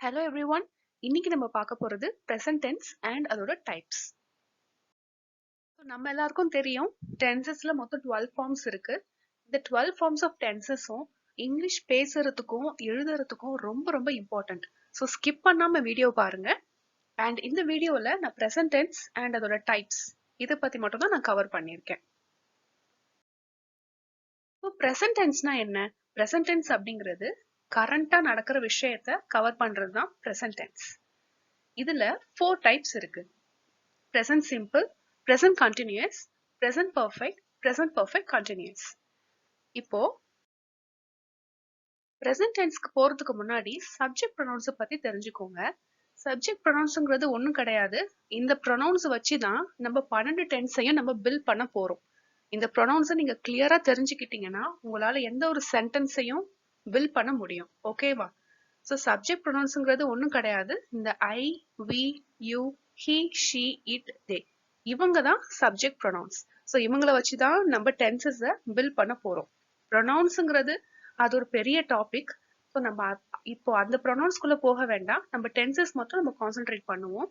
Hello everyone. இன்னைக்கு நம்ம பார்க்க போறது present tense and அதோட types. நம்ம எல்லாருக்கும் தெரியும் tenses மொத்தம் 12 forms இருக்கு. இந்த 12 forms of tenses-உம் இங்கிலீஷ் பேசுறதுக்கும் எழுதுறதுக்கும் ரொம்ப important. So skip பண்ணாம வீடியோ பாருங்க. And இந்த வீடியோல நான் present tense and அதோட types இத பத்தி மட்டும் தான் நான் கவர் பண்ணியிருக்கேன். So present tense-னா என்ன? Present tense அப்படிங்கிறது கரண்டா நடக்கிற விஷயத்த கவர் பண்றது தான் present tense. இதுல 4 types இருக்கு. present simple, present continuous, present perfect continuous. இப்போ present tenseக்கு போறதுக்கு முன்னாடி subject pronouns பத்தி தெரிஞ்சுக்கோங்க. subject pronounsங்கிறது ஒண்ணும் கிடையாது. இந்த pronouns வச்சு தான் நம்ம 12 tense-ஐயும் நம்ம build பண்ண போறோம். இந்த pronouns-அ நீங்க clear-ஆ தெரிஞ்சுக்கிட்டீங்கன்னா உங்களால எந்த ஒரு sentence-ஐயும் build பண்ண முடியும். ஓகேவா? So subject pronounsங்கிறது ஒண்ணும் கிடையாது. இந்த I, we, you, he, she, it, they. இவங்க தான் subject pronouns. So இவங்கள வச்சு தான் நம்ம tenses-அ build பண்ண போறோம். Pronounsங்கிறது அது ஒரு பெரிய டாபிக். So நம்ம இப்போ அந்த pronounsக்குள்ள போக வேண்டாம். நம்ம tenses மட்டும் நம்ம கான்சென்ட்ரேட் பண்ணுவோம்.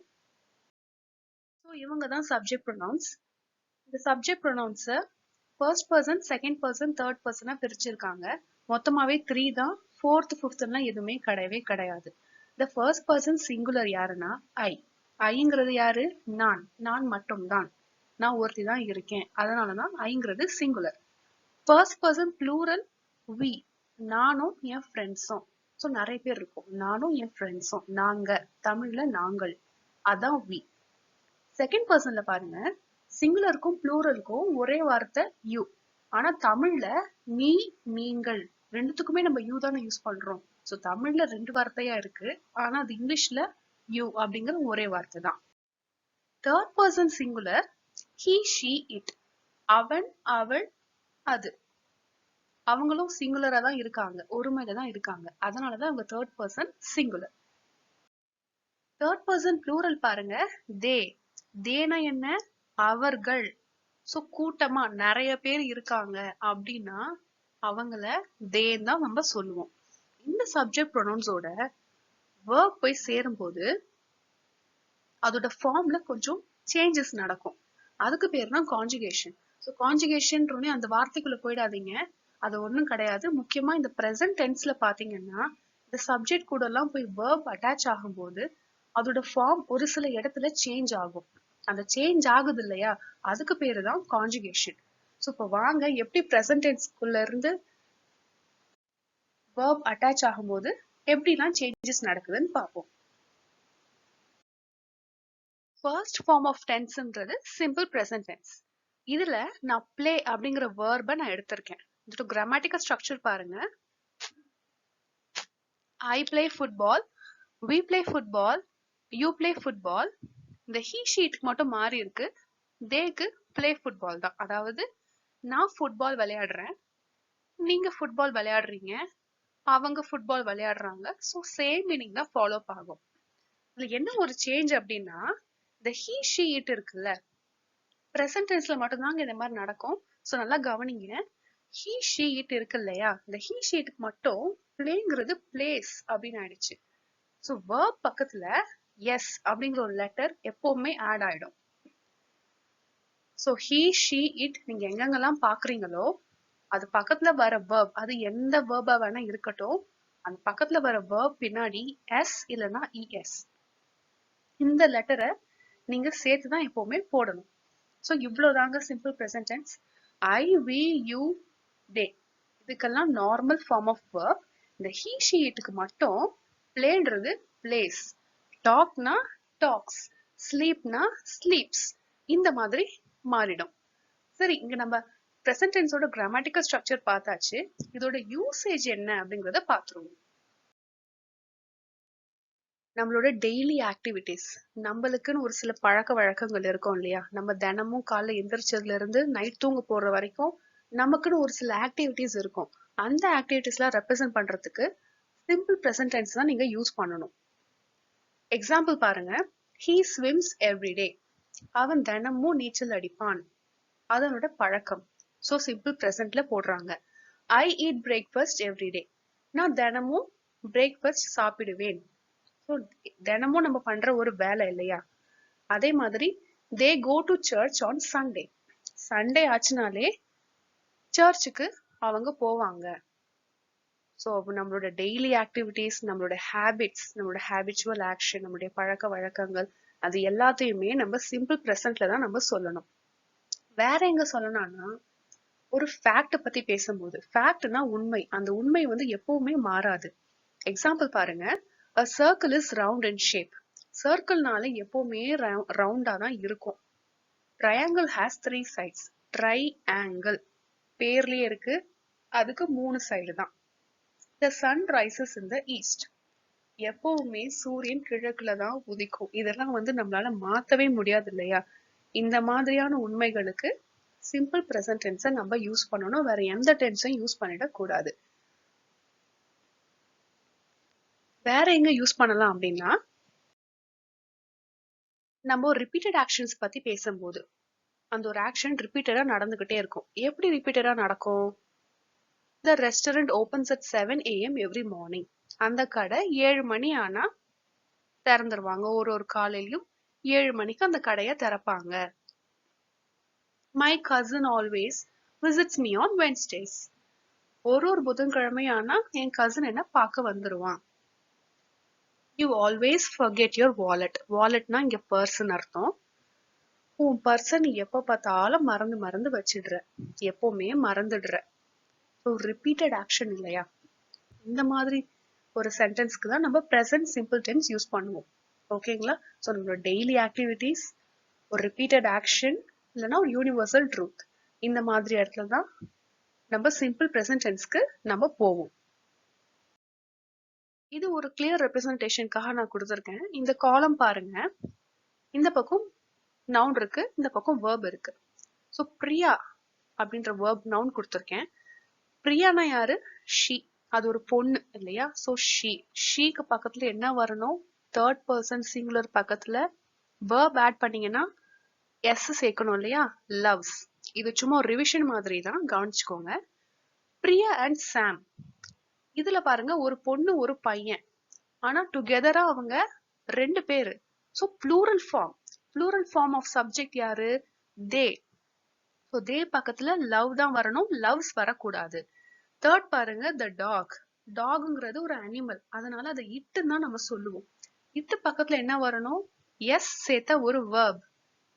So இவங்க தான் subject pronouns. இந்த subject pronouns-அ first person, second person, third person-ஆ பிரிச்சிருக்காங்க. மொத்தமாவே 3 தான். fourth, fifth எல்லாம் எதுவுமே கிடையவே கிடையாது. The first person singular யாருன்னா I. ஐங்கிறது யாரு? நான் மட்டும்தான். நான் ஒருத்தி தான் இருக்கேன். அதனாலதான் ஐங்கிறது singular. First person plural we. நானும் என் ஃப்ரெண்ட்ஸும். ஸோ நிறைய பேர் இருக்கும். நானும் என் ஃப்ரெண்ட்ஸும். நாங்க. தமிழ்ல நாங்கள். அதான் we. செகண்ட் பர்சன்ல பாருங்க. சிங்குலருக்கும் ப்ளூரலுக்கும் ஒரே வார்த்தை you. ஆனா தமிழ்ல நீ, நீங்கள் ரெண்டுத்துக்குமே நம்ம யூ தானே யூஸ் பண்றோம். ஸோ தமிழ்ல 2 வார்த்தையா இருக்கு. ஆனா அது இங்கிலீஷ்ல யூ அப்படிங்கிற ஒரே வார்த்தை தான். Third person singular he, she, it. அவன், அவள், அது. அவங்களும் சிங்குலரா தான் இருக்காங்க. ஒருமையில தான் இருக்காங்க. அதனாலதான் அவங்க third person singular. Third person plural பாருங்க. தே. தேனா என்ன? அவர்கள். சோ கூட்டமா நிறைய பேர் இருக்காங்க அப்படின்னா அவங்கள தேன்னு தான் நம்ம சொல்லுவோம். இந்த சப்ஜெக்ட் ப்ரொனவுன்ஸோட verb போய் சேரும்போது அதோட ஃபார்ம்ல கொஞ்சம் சேஞ்சஸ் நடக்கும். அதுக்கு பேர் தான் கான்ஜுகேஷன். ஸோ கான்ஜுகேஷன் அந்த வார்த்தைக்குள்ள போயிடாதீங்க. அது ஒண்ணும் கிடையாது. முக்கியமா இந்த present tenseல பாத்தீங்கன்னா இந்த சப்ஜெக்ட் கூட எல்லாம் போய் verb அட்டாச் ஆகும்போது அதோட ஃபார்ம் ஒரு சில இடத்துல சேஞ்ச் ஆகும். அந்த சேஞ்ச் ஆகுது இல்லையா, அதுக்கு பேரு தான் கான்ஜுகேஷன். ஸோ இப்போ வாங்க எப்படி present tenseக்குள்ள இருந்து verb அட்டாச் ஆகும்போது எப்படிலாம் சேஞ்சஸ் நடக்குதுன்னு பார்ப்போம். ஃபர்ஸ்ட் ஃபார்ம் ஆஃப் டென்ஸ்ன்றது சிம்பிள் ப்ரெசன்ட் டென்ஸ். இதுல நான் பிளே அப்படிங்கிற வேர்பை நான் எடுத்திருக்கேன். இதோட கிராமட்டிக்கல் ஸ்ட்ரக்சர் பாருங்க. I play football, we play football, you play football. இந்த ஹீ ஷீட்டுக்கு மட்டும் மாறி இருக்கு. தேக்கு பிளே ஃபுட்பால் தான். அதாவது நான் ஃபுட்பால் விளையாடுறேன், நீங்க ஃபுட்பால் விளையாடுறீங்க, அவங்க ஃபுட்பால் விளையாடுறாங்க. ஸோ சேம் மீனிங் தான் ஃபாலோ ஆகும். இதுல என்ன ஒரு சேஞ்ச் அப்படின்னா இந்த ஹீ ஷீ இட் இருக்குல்ல, பிரசன்ட் டென்ஸ்ல மட்டும்தாங்க இந்த மாதிரி நடக்கும். ஸோ நல்லா கவனிங்க. ஹீ ஷீ இட் இருக்கு இல்லையா, இந்த ஹீ ஷீட்டுக்கு மட்டும் பிளேங்கிறது பிளேஸ் அப்படின்னு ஆயிடுச்சு. ஸோ verb பக்கத்துல எஸ் அப்படிங்கிற ஒரு லெட்டர் எப்பவுமே ஆட் ஆயிடும். ஸோ ஹீ ஷீ இட் நீங்க எங்கெங்கெல்லாம் பாக்குறீங்களோ அது பக்கத்துல வர verb, அது எந்த verb-ஆ வேணா இருக்கட்டும், அந்த பக்கத்துல வர verb பின்னாடி எஸ் இல்லைன்னா இஎஸ் இந்த லெட்டரை நீங்க சேர்த்துதான் எப்பவுமே போடணும். ஸோ இவ்வளவுதாங்க simple present tense. I, we, you, they இதுக்கெல்லாம் நார்மல் ஃபார்ம் ஆஃப் verb. இந்த ஹீ ஷீ இட்டுக்கு மட்டும் பிளேன்றது பிளேஸ், டாக்னா டாக்ஸ், ஸ்லீப்னா ஸ்லீப்ஸ் இந்த மாதிரி மாறிடும். சரி, இங்க நம்ம ப்ரெசன்ட் டென்ஸோட கிராமட்டிக்கல் ஸ்ட்ரக்சர் பார்த்தாச்சு. இதோட யூசேஜ் என்ன அப்படிங்கறத பார்த்துருவோம். நம்மளோட டெய்லி ஆக்டிவிட்டிஸ், நம்மளுக்குன்னு ஒரு சில பழக்க வழக்கங்கள் இருக்கும் இல்லையா, நம்ம தினமும் காலைல எந்திரிச்சதுல இருந்து நைட் தூங்க போற வரைக்கும் நமக்குன்னு ஒரு சில ஆக்டிவிட்டிஸ் இருக்கும். அந்த ஆக்டிவிட்டிஸ்லாம் ரெப்ரசென்ட் பண்றதுக்கு சிம்பிள் ப்ரெசன்ட் டென்ஸ் தான் நீங்க யூஸ் பண்ணணும். எக்ஸாம்பிள் பாருங்க. he swims every day. அவன் தினமும் நீச்சல் அடிப்பான். அதனோட பழக்கம். ஸோ சிம்பிள் ப்ரெசன்ட்ல போடுறாங்க. I eat breakfast every day. நான் தினமும் பிரேக்ஃபாஸ்ட் சாப்பிடுவேன். ஸோ தினமும் நம்ம பண்ற ஒரு வேலை இல்லையா? அதே மாதிரி they go to church on Sunday. Sunday ஆச்சுனாலே சர்ச்சுக்கு அவங்க போவாங்க. ஸோ நம்மளோட டெய்லி ஆக்டிவிட்டிஸ், நம்மளோட ஹேபிட்ஸ், நம்மளோட ஹேபிச்சுவல் ஆக்ஷன், நம்மளுடைய பழக்க வழக்கங்கள், அது எல்லாத்தையுமே நம்ம சிம்பிள் ப்ரெசன்ட்ல தான் நம்ம சொல்லணும். வேற எங்க சொல்லணும்னா, ஒரு ஃபேக்ட் பத்தி பேசும்போது, ஃபேக்ட்னா உண்மை, அந்த உண்மை வந்து எப்பவுமே மாறாது. எக்ஸாம்பிள் பாருங்க, a circle is round in shape. சர்க்கிள்னால எப்பவுமே ரவுண்டா தான் இருக்கும். Triangle has 3 sides. ட்ரையாங்கிள் பேர்லயே இருக்கு, அதுக்கு 3 சைடு தான். The sun rises in the east. எப்பவுமே சூரியன் கிழக்குல தான் உதிக்கும். இதெல்லாம் வந்து நம்மளால மாத்தவே முடியாது இல்லையா? இந்த மாதிரியான உண்மைகளுக்கு சிம்பிள் பிரசன்ட் டென்ஸை நம்ம யூஸ் பண்ணணும். வேற எந்த டென்ஸையும் யூஸ் பண்ணிடக் கூடாது. வேற எங்க யூஸ் பண்ணலாம் அப்படின்னா, நம்ம ரிப்பீட்டட் ஆக்ஷன்ஸ் பத்தி பேசும்போது, அந்த ஒரு ஆக்ஷன் ரிப்பீட்டடா நடந்துகிட்டே இருக்கும். எப்படி ரிப்பீட்டடா நடக்கும்? The restaurant opens at 7 AM every morning. அந்த கடை 7 மணி ஆனா திறந்துருவாங்க. ஒரு காலையிலும் 7 மணிக்கு அந்த கடையை திறப்பாங்க. My cousin always visits me on Wednesdays. ஒரு புதன்கிழமை ஆனா என் கசின் என்ன பார்க்க வந்துருவான். You always forget your wallet. வாலெட்னா இங்க பர்சன் அர்த்தம். உன் பர்சன் எப்ப பார்த்தாலும் மறந்து மறந்து வச்சிடுற, எப்பவுமே மறந்துடுற. ரிப்பீட்டட் ஆக்ஷன் இல்லையா? இந்த மாதிரி ஒரு சென்டென்ஸ்க்கு தான் நம்ம ப்ரெசன்ட் சிம்பிள் டென்ஸ் யூஸ் பண்ணுவோம். ஓகேங்களா? ஸோ நம்மளோட டெய்லி ஆக்டிவிட்டிஸ், ஒரு ரிப்பீட்டட் ஆக்ஷன், இல்லைன்னா ஒரு யூனிவர்சல் ட்ரூத், இந்த மாதிரி இடத்துல தான் நம்ம சிம்பிள் ப்ரெசன்ட் டென்ஸ்க்கு நம்ம போவோம். இது ஒரு கிளியர் ரெப்ரசன்டேஷனுக்காக நான் கொடுத்துருக்கேன். இந்த காலம் பாருங்க, இந்த பக்கம் நவுன் இருக்கு, இந்த பக்கம் வேர்ப் இருக்கு. ஸோ பிரியா அப்படின்ற வேர்ப் நவுன் கொடுத்துருக்கேன். பிரியானா யாரு? ஷீ. அது ஒரு பொண்ணு இல்லையா? ஸோ ஷீக்கு பக்கத்துல என்ன வரணும்? தேர்ட் பர்சன் சிங்குலர் பக்கத்துல வேர்ப் ஆட் பண்ணீங்கன்னா எஸ் சேர்க்கணும் இல்லையா? லவ்ஸ். இது சும்மா ஒரு ரிவிஷன் மாதிரி தான், கவனிச்சுக்கோங்க. பிரியா அண்ட் சாம், இதுல பாருங்க ஒரு பொண்ணு ஒரு பையன், ஆனா டுகெதரா அவங்க 2 பேரு. So plural form of subject யாரு? தே. ஸோ தே பக்கத்துல லவ் தான் வரணும், லவ்ஸ் வரக்கூடாது. தேர்ட் பாருங்க, த டாக். டாக்ங்கிறது ஒரு அனிமல், அதனால அதை இட்டுன்னு தான் நம்ம சொல்லுவோம். இட்டு பக்கத்துல என்ன வரணும்? எஸ் சேர்த்த ஒரு வேர்ப்,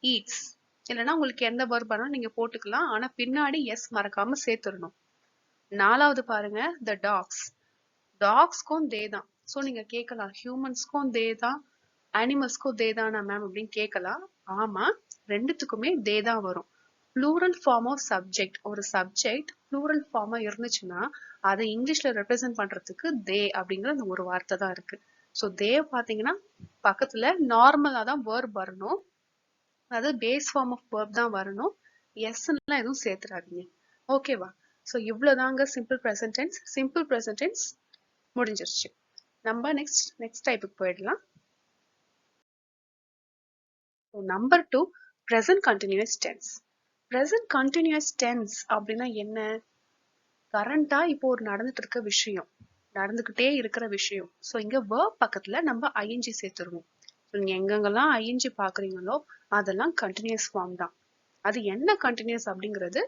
ஈட்ஸ். இல்லைன்னா உங்களுக்கு எந்த வேர்ப் வேணாலும் நீங்க போட்டுக்கலாம், ஆனா பின்னாடி எஸ் மறக்காம சேர்த்துடணும். 4வது பாருங்க, த டாக்ஸ். டாக்ஸ்க்கும் தே தான். ஸோ நீங்க கேட்கலாம், ஹியூமன்ஸ்க்கும் தே தான், அனிமல்ஸ்க்கும் தே தானா மேம் அப்படின்னு கேட்கலாம். ஆமா, ரெண்டுத்துக்குமே தே தான் வரும். ப்ளூரல் ஃபார்ம் ஆஃப் சப்ஜெக்ட், ஒரு சப்ஜெக்ட் ப்ளூரல் ஃபார்மா இருந்துச்சுன்னா அதை இங்கிலீஷ்ல ரெப்ரசென்ட் பண்றதுக்கு தே அப்படிங்கிற அந்த ஒரு வார்த்தை தான் இருக்கு. ஸோ தே பாத்தீங்கன்னா பக்கத்துல நார்மலா தான் வேர்ப் வரணும், அதாவது பேஸ் ஃபார்ம் ஆஃப் வேர்ப் தான் வரணும். எஸ்லாம் எதுவும் சேர்த்துறாதீங்க. ஓகேவா? ஸோ இவ்வளவுதாங்க simple present tense. Simple present tense முடிஞ்சிருச்சு. நம்ம நெக்ஸ்ட் டைப்புக்கு போயிடலாம். Number 2, present continuous tense. Present continuous tense அப்படின்னா என்ன? கரண்டா இப்போ ஒரு நடந்துட்டு இருக்க விஷயம், நடந்துகிட்டே இருக்கிற விஷயம். ஸோ இங்க வேர்ப் பக்கத்துல நம்ம ஐஎன்ஜி சேர்த்துருவோம். நீங்க எங்கெங்கெல்லாம் ஐஎன்ஜி பாக்குறீங்களோ அதெல்லாம் கண்டினியூஸ் ஃபார்ம் தான். அது என்ன கண்டினியூஸ் அப்படிங்கிறது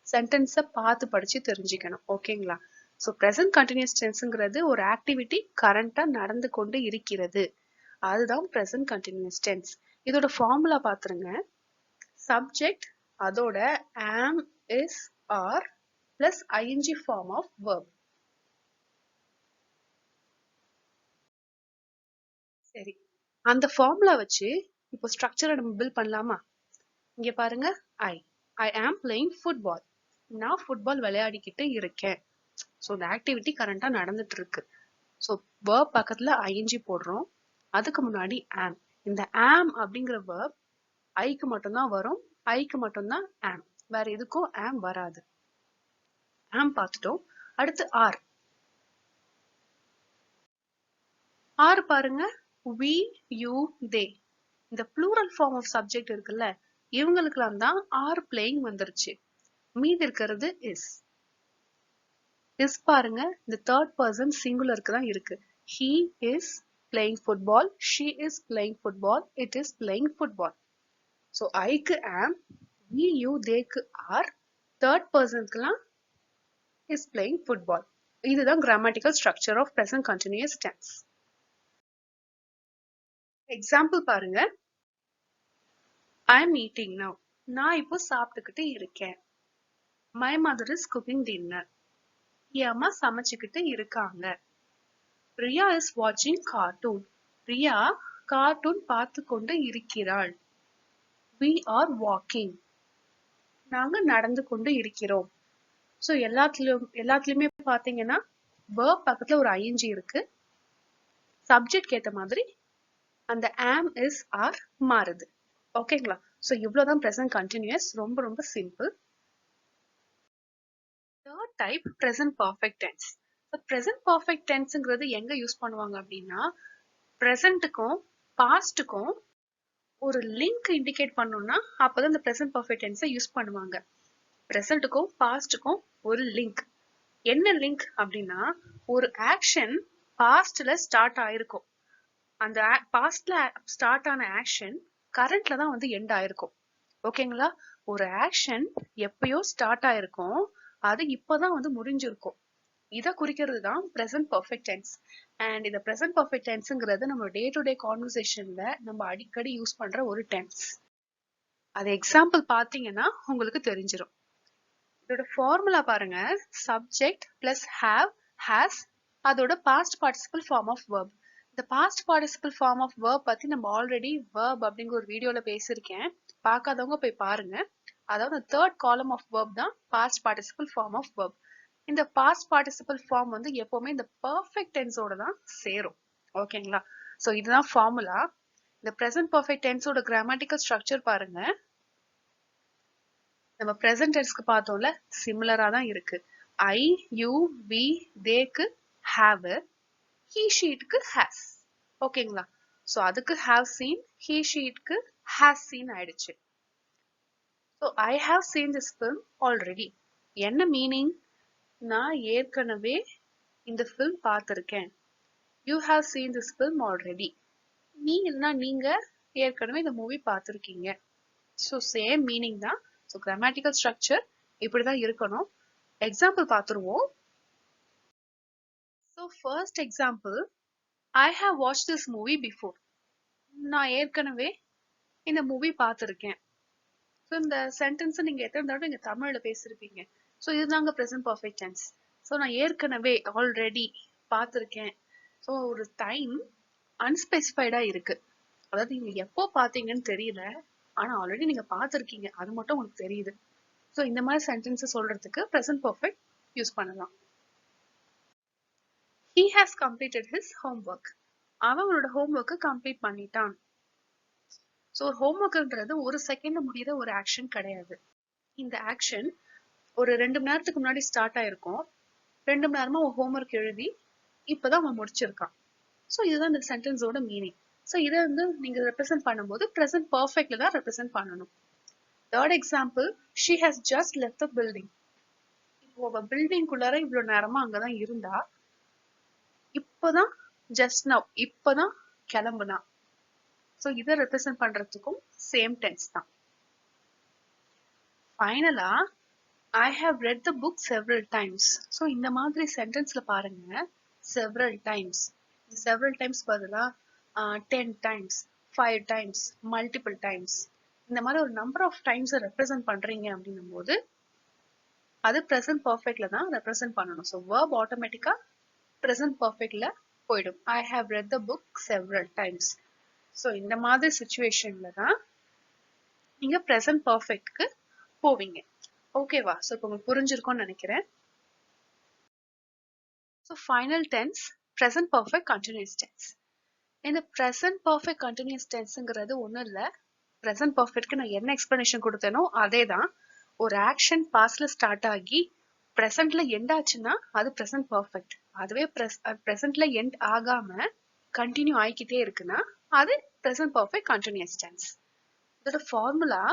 சென்டென்ஸை பார்த்து படிச்சு தெரிஞ்சுக்கணும். ஓகேங்களா? ஸோ ப்ரெசன்ட் கண்டினியூஸ் டென்ஸ்ங்கிறது ஒரு ஆக்டிவிட்டி கரண்டா நடந்து கொண்டு இருக்கிறது, அதுதான் ப்ரெசன்ட் கண்டினியூஸ் டென்ஸ். இதோட ஃபார்முலா பாத்துருங்க. சப்ஜெக்ட் அதோட am, is, are plus ING form of verb. சரி, அந்த ஃபார்முலா வச்சு இப்போ ஸ்ட்ரக்சரை நம்ம பில்ட் பண்ணலாமா? இங்க பாருங்க, ஐ ஆம் பிளேயிங் ஃபுட்பால். நான் ஃபுட்பால் விளையாடிக்கிட்டு இருக்கேன். ஸோ இந்த ஆக்டிவிட்டி கரண்டா நடந்துட்டு இருக்கு. ஸோ verb பக்கத்துல ஐஎன்ஜி போடுறோம், அதுக்கு முன்னாடி ஆம். இந்த ஆம் அப்படிங்கிற verb ஐக்கு மட்டும்தான் வரும், ஐக்கு மட்டும்தான் ஆம், வேற எதுக்கும் ஆம் வராது. ஆம் பார்த்துட்டோம். அடுத்து ஆர். ஆர் பாருங்க, we, you, they. இந்த ப்ளூரல் ஃபார்ம் ஆஃப் சப்ஜெக்ட் இருக்குல்ல, இவங்களுக்கெல்லாம் தான் ஆர் பிளேயிங் வந்துருச்சு. மீதி இருக்கிறது இஸ். இஸ் பாருங்க, இந்த தேர்ட் பர்சன் சிங்குலருக்கு தான் இருக்கு. he is playing football, she is playing football, it is playing football. So I க்கு am, we you they க்கு are, third person க்குலாம் is playing football. இதுதான் grammatical structure of present continuous tense. Example பாருங்க. I am eating now. நான் இப்போ சாப்பிட்டுக்கிட்டு இருக்கேன். My mother is cooking dinner. என் அம்மா சமைச்சுக்கிட்டு இருக்காங்க. Priya is watching cartoon. Priya cartoon பார்த்து கொண்டு இருக்கிறாள். We are walking. நாங்க நடந்து கொண்டு இருக்கிறோம். ஸோ எல்லாத்துலயுமே பாத்தீங்கன்னா verb பக்கத்துல ஒரு ing இருக்கு. சப்ஜெக்ட் ஏத்த மாதிரி அந்த am is are மாறுது. ஓகேங்களா? ஸோ இவ்வளவுதான் present continuous. ரொம்ப ரொம்ப simple. Third type present perfect tense. present perfect tenseங்கிறது எங்க யூஸ் பண்ணுவாங்க அப்படின்னா presentக்கும் pastக்கும் ஒரு லிங்க் இண்டிகேட் பண்ணணும்னா அப்பதான் இந்த present perfect tense யூஸ் பண்ணுவாங்க. presentக்கும் pastக்கும் ஒரு லிங்க். என்ன லிங்க் அப்படின்னா ஒரு ஆக்ஷன் பாஸ்ட்ல ஸ்டார்ட் ஆயிருக்கும். அந்த பாஸ்ட்ல ஸ்டார்ட் ஆன ஆக்ஷன் கரண்ட்ல தான் வந்து எண்ட் ஆயிருக்கும். ஓகேங்களா? ஒரு ஆக்ஷன் எப்பயோ ஸ்டார்ட் ஆயிருக்கும், அது இப்பதான் வந்து முடிஞ்சிருக்கும். இதை குறிக்கிறது தான் present perfect tense. அண்ட் இந்த present perfect tenseங்கிறது நம்ம டே டு டே கான்வர்சேஷன்ல நம்ம அடிக்கடி யூஸ் பண்ற ஒரு டென்ஸ். அது எக்ஸாம்பிள் பாத்தீங்கன்னா உங்களுக்கு தெரிஞ்சிடும். இதோட ஃபார்முலா பாருங்க. சப்ஜெக்ட் பிளஸ் ஹாவ் ஹாஸ் அதோட past participle form of verb. இந்த past participle form of verb பத்தி நம்ம ஆல்ரெடி verb அப்படிங்கிற ஒரு வீடியோல பேசியிருக்கேன். பார்க்காதவங்க போய் பாருங்க. அதாவது தேர்ட் காலம் ஆஃப் verb தான் past participle form of verb. இந்த பாஸ்ட் பார்ட்டிசிபிள் ஃபார்ம் வந்து எப்பவுமே இந்த பர்ஃபெக்ட் டென்ஸோட தான் சேரும். ஓகேங்களா? ஸோ இதுதான் ஃபார்முலா. இந்த present perfect டென்ஸோட கிராமட்டிக்கல் ஸ்ட்ரக்சர் பாருங்க. நம்ம present tenseக்கு பார்த்தோம்ல, சிமிலரா தான் இருக்கு. I, you, we, theyக்கு have, he, sheக்கு has. ஓகேங்களா? ஸோ அதுக்கு have seen, he, sheக்கு has seen ஆயிடுச்சு. So I have seen this film already. என்ன மீனிங்? நான் ஏற்கனவே இந்த film பார்த்திருக்கேன். You have seen this film already. நீங்க ஏற்கனவே இந்த மூவி பார்த்திருக்கீங்க. ஸோ சேம் மீனிங் தான். ஸோ கிராமட்டிக்கல் ஸ்ட்ரக்சர் இப்படிதான் இருக்கணும். எக்ஸாம்பிள் பார்த்துருவோம். So first example, I have watch this movie before. நான் ஏற்கனவே இந்த மூவி பார்த்துருக்கேன். ஸோ இந்த சென்டென்ஸை நீங்க எத்தனை தடவை நீங்க தமிழ்ல பேசிருப்பீங்க. ஸோ இதுதாங்க present perfect tense. ஸோ நான் ஏற்கனவே ஆல்ரெடி பார்த்துருக்கேன். ஸோ ஒரு டைம் அன்ஸ்பெசிஃபைடா இருக்கு. அதாவது நீங்க எப்போ பார்த்தீங்கன்னு தெரியல, ஆனா ஆல்ரெடி நீங்க பார்த்துருக்கீங்க, அது மட்டும் உங்களுக்கு தெரியுது. ஸோ இந்த மாதிரி சென்டென்ஸ் சொல்றதுக்கு present perfect யூஸ் பண்ணலாம். He has completed his homework. அவனோட ஹோம்ஒர்க்கை கம்ப்ளீட் பண்ணிட்டான். ஸோ ஹோம்ஒர்க்ன்றது ஒரு செகண்ட்ல முடியிற ஒரு ஆக்ஷன் கிடையாது. இந்த ஆக்ஷன் ஒரு 2 மணி நேரத்துக்கு முன்னாடி ஸ்டார்ட் ஆயிருக்கும். 2 மணி நேரமா அவன் ஹோம்ஒர்க் எழுதி இப்பதான் அவன் முடிச்சிருக்கான். ஸோ இதுதான் இந்த சென்டென்ஸோட மீனிங். ஸோ இதை வந்து நீங்க ரெப்ரசென்ட் பண்ணும்போது present perfectல தான் ரெப்ரசென்ட் பண்ணணும். Third example, she has just left the building. இப்போ அவ பில்டிங்குள்ளார இவ்வளவு நேரமா அங்கதான் இருந்தா, இப்பதான் just now இப்பதான் கிளம்புனா. ஸோ இதை ரெப்ரசென்ட் பண்றதுக்கும் சேம் டென்ஸ் தான். ஃபைனலா, I have read the book several times. So இந்த மாதிரி சென்டென்ஸ்ல பாருங்க, several times. several times பதிலா 10 times, 5 times, multiple times. இந்த மாதிரி ஒரு நம்பர் ஆஃப் டைம்ஸ் ரெப்ரசென்ட் பண்றீங்க அப்படின்னும் போது அது present perfectல தான் ரெப்ரசென்ட் பண்ணணும். ஸோ verb ஆட்டோமேட்டிக்கா present perfectல போயிடும். I have read the book several times. So இந்த மாதிரி சுச்சுவேஷன்ல தான் நீங்க present perfectக்கு போவீங்க. ஓகேவா? ஸோ இப்போ உங்களுக்கு புரிஞ்சிருக்கும்னு நினைக்கிறேன். So final tense present perfect continuous tense. இந்த present perfect continuous tenseங்கிறது ஒன்றும் இல்லை. present perfectக்கு நான் என்ன எக்ஸ்பிளனேஷன் கொடுத்தேனோ அதே தான். ஒரு ஆக்ஷன் பாஸ்ட்ல ஸ்டார்ட் ஆகி ப்ரெசென்ட்ல எண்ட் ஆச்சுன்னா அது present perfect. அதுவே ப்ரெசென்ட்ல எண்ட் ஆகாம கண்டினியூ ஆகிக்கிட்டே இருக்குன்னா அது present perfect continuous tense. இதோட formula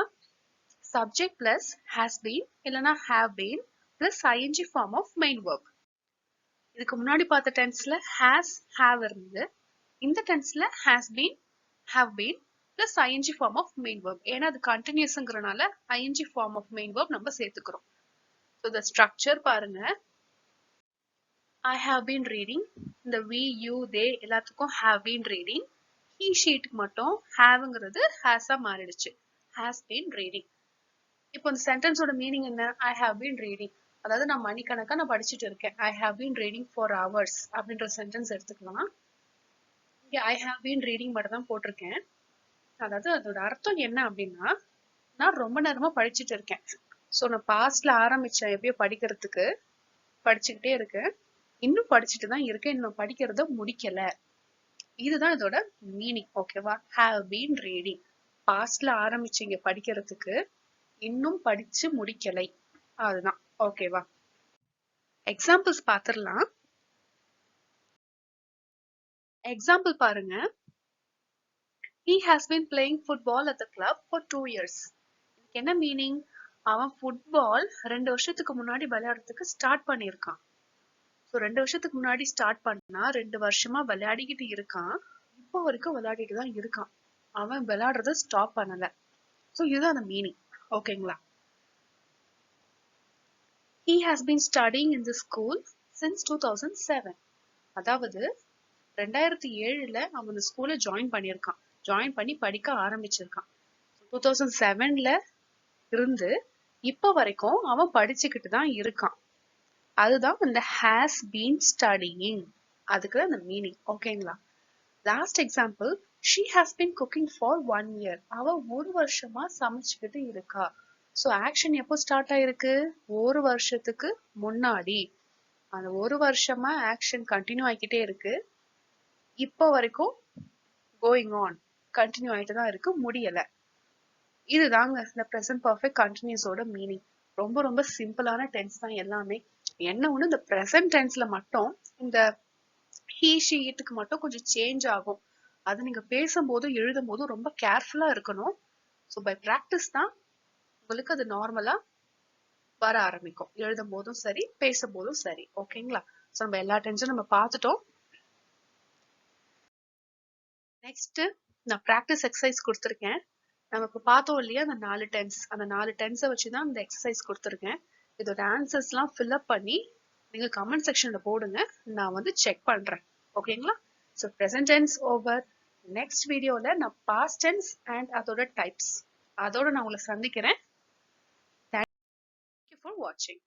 subject plus has been இல்லைன்னா have been plus ing form of main verb. இதுக்கு முன்னாடி பார்த்த டென்ஸ்ல has have இருந்தது. இந்த டென்ஸ்ல has been have been plus ing form of main verb. ஏன்னா அது கண்டினியூஸ்ங்கறனால ing form of main verb நம்ம சேர்த்துக்கிறோம். So the structure பாருங்க. I have been reading. இந்த we, you, they எல்லாத்துக்கும் have been reading. He, she'க்கு மட்டும் haveங்கிறது has ஆ மாறிடுச்சு. Has been reading. இப்போ இந்த சென்டென்ஸோட மீனிங் என்ன? I have been reading. அதாவது நான் மணிக்கணக்கா நான் படிச்சுட்டு இருக்கேன். I have been reading for hours அப்படின்ற சென்டென்ஸ் எடுத்துக்கலாம். இங்க I have been reading மட்டும் தான் போட்டிருக்கேன். அதாவது அதோட அர்த்தம் என்ன அப்படின்னா, நான் ரொம்ப நேரமா படிச்சுட்டு இருக்கேன். ஸோ நான் பாஸ்ட்ல ஆரம்பிச்சேன் எப்பயோ படிக்கிறதுக்கு, படிச்சுக்கிட்டே இருக்கேன். இன்னும் படிச்சுட்டு தான் இருக்கேன். இன்னும் படிக்கிறத முடிக்கல. இதுதான் இதோட மீனிங். ஓகேவா? have been reading. பாஸ்ட்ல ஆரம்பிச்சீங்க படிக்கிறதுக்கு, இன்னும் படிச்சு முடிக்கலை. அதுதான். ஓகேவா? எக்ஸாம்பிள்ஸ் பாத்திரலாம். எக்ஸாம்பிள் பாருங்க. He has been playing football at the club for 2 years. இதுக்கு என்ன மீனிங்? அவன் ஃபுட்பால் 2 வருஷத்துக்கு முன்னாடி விளையாடுறதுக்கு ஸ்டார்ட் பண்ணியிருக்கான். ஸோ 2 வருஷத்துக்கு முன்னாடி ஸ்டார்ட் பண்ணா 2 வருஷமா விளையாடிக்கிட்டு இருக்கான். இப்போ வரைக்கும் விளையாடிட்டு தான் இருக்கான். அவன் விளையாடுறத ஸ்டாப் பண்ணல. ஸோ இதுதான் அந்த மீனிங். ஓகேங்களா? He has been studying in the school since 2007. அதாவது 2007ல அவன் இந்த ஸ்கூல்ல ஜாயின் பண்ணியிருக்கான். ஜாயின் பண்ணி படிக்க ஆரம்பிச்சிருக்கான். 2007ல இருந்து இப்ப வரைக்கும் அவன் படிச்சுக்கிட்டு தான் இருக்கான். அதுதான் இந்த has been studying. அதுக்கு அந்த மீனிங். ஓகேங்களா? Last example. She has been cooking for 1 year. அவ 1 வருஷமா சமைச்சுக்கிட்டு இருக்கா. ஸோ ஆக்ஷன் எப்போ ஸ்டார்ட் ஆயிருக்கு? 1 வருஷத்துக்கு முன்னாடி. அந்த 1 வருஷமா ஆக்ஷன் கண்டினியூ ஆகிக்கிட்டே இருக்கு. இப்போ வரைக்கும் கோயிங் ஆன் கண்டினியூ ஆயிட்டு தான் இருக்கு, முடியல. இதுதாங்க இந்த ப்ரெசன்ட் பர்ஃபெக்ட் கண்டினியூஸோட மீனிங். ரொம்ப ரொம்ப சிம்பிளான டென்ஸ் தான் எல்லாமே. என்ன ஒண்ணு, இந்த ப்ரெசன்ட் டென்ஸ்ல மட்டும் இந்த he, she, itக்கு மட்டும் கொஞ்சம் சேஞ்ச் ஆகும். அது நீங்க பேசும்போது எழுதும் போது ரொம்ப கேர்ஃபுல்லா இருக்கணும். ஸோ பை ப்ராக்டிஸ் தான் உங்களுக்கு அது நார்மலா வர ஆரம்பிக்கும். எழுதும் போதும் சரி, பேசும் போதும் சரி. ஓகேங்களா? ஸோ நம்ம எல்லா டென்ஸும் நம்ம பார்த்துட்டோம். நெக்ஸ்ட் நான் ப்ராக்டிஸ் எக்ஸசைஸ் கொடுத்துருக்கேன். நம்ம இப்போ பார்த்தோம் இல்லையா அந்த 4 டென்ஸ். அந்த 4 டென்ஸை வச்சு தான் இந்த எக்ஸசைஸ் கொடுத்துருக்கேன். இதோட ஆன்சர்ஸ்லாம் ஃபில்அப் பண்ணி நீங்க கமெண்ட் செக்ஷன்ல போடுங்க. நான் வந்து செக் பண்றேன். ஓகேங்களா? So present tense over. Next வீடியோல நான் பாஸ்ட் டென்ஸ் அண்ட் அதோட டைப்ஸ் அதோட நான் உங்களை சந்திக்கிறேன். Thank you for watching.